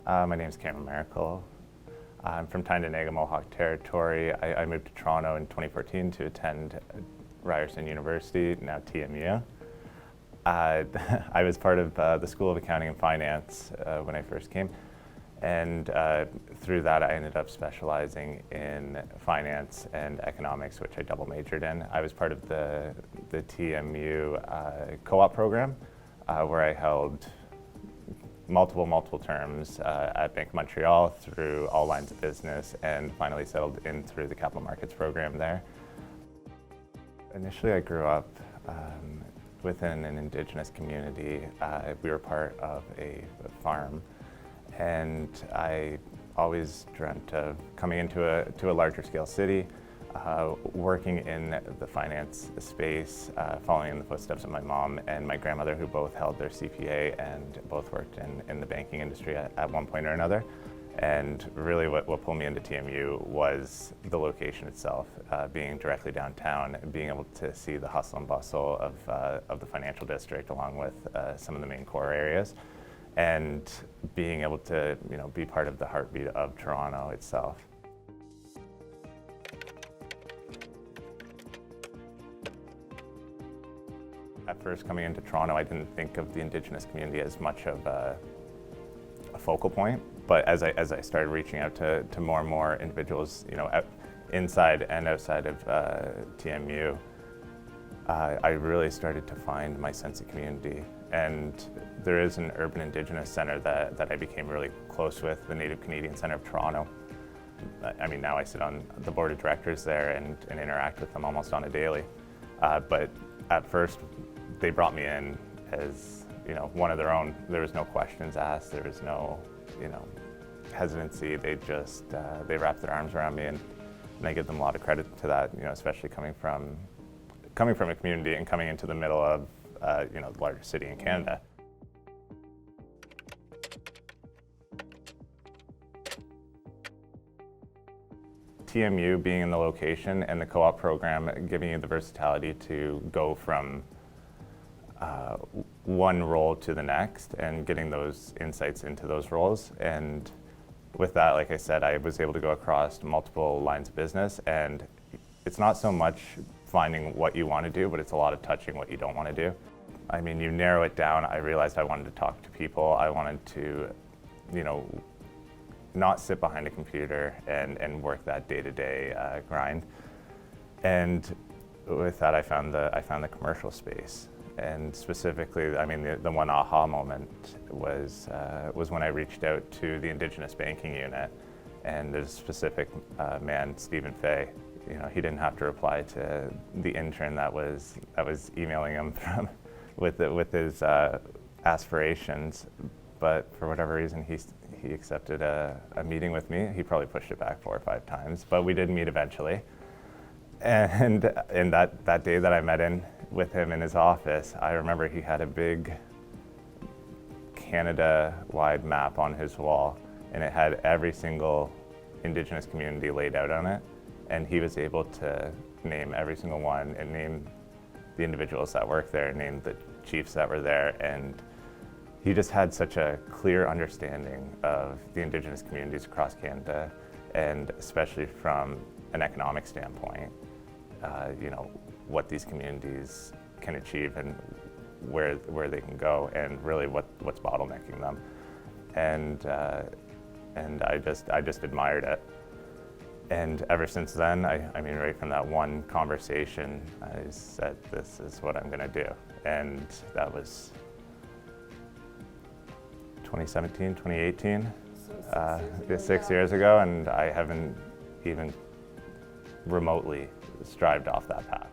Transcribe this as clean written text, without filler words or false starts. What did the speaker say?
My name is Camden Maracle. I'm from Tyendinaga, Mohawk Territory. I moved to Toronto in 2014 to attend Ryerson University, now TMU. I was part of the School of Accounting and Finance when I first came, and through that I ended up specializing in finance and economics, which I double majored in. I was part of the TMU co-op program, where I held multiple terms at Bank of Montreal through all lines of business, and finally settled in through the capital markets program there. Initially I grew up within an Indigenous community. We were part of a farm, and I always dreamt of coming into a larger scale city, working in the finance space, following in the footsteps of my mom and my grandmother, who both held their CPA and both worked in the banking industry at one point or another. And really what pulled me into TMU was the location itself, being directly downtown, being able to see the hustle and bustle of the financial district along with some of the main core areas, and being able to be part of the heartbeat of Toronto itself. At first, coming into Toronto, I didn't think of the Indigenous community as much of a focal point, but as I started reaching out to more and more individuals, inside and outside of TMU, I really started to find my sense of community. And there is an urban Indigenous center that I became really close with, the Native Canadian Centre of Toronto. I mean, now I sit on the board of directors there and interact with them almost on a daily. But at first, they brought me in as one of their own. There was no questions asked. There was no hesitancy. They just they wrapped their arms around me, and I give them a lot of credit to that. Especially coming from a community and coming into the middle of the largest city in Canada. TMU being in the location and the co-op program giving you the versatility to go from one role to the next and getting those insights into those roles. And with that, like I said, I was able to go across multiple lines of business, and it's not so much finding what you want to do, but it's a lot of touching what you don't want to do. I mean, you narrow it down. I realized I wanted to talk to people. I wanted to, not sit behind a computer and work that day-to-day grind. And with that, I found the commercial space. And specifically, I mean, the one aha moment was when I reached out to the Indigenous banking unit, and there's a specific man, Stephen Fay. He didn't have to reply to the intern that was emailing him with his aspirations, but for whatever reason, he accepted a meeting with me. He probably pushed it back 4 or 5 times, but we did meet eventually. And that day that I met with him in his office, I remember he had a big Canada-wide map on his wall, and it had every single Indigenous community laid out on it. And he was able to name every single one and name the individuals that work there, name the chiefs that were there. And he just had such a clear understanding of the Indigenous communities across Canada, and especially from an economic standpoint, what these communities can achieve and where they can go, and really what's bottlenecking them. And I just admired it. And ever since then, I mean, right from that one conversation, I said, this is what I'm gonna do. And that was 2017, 2018, 6 years ago, and I haven't even remotely strived off that path.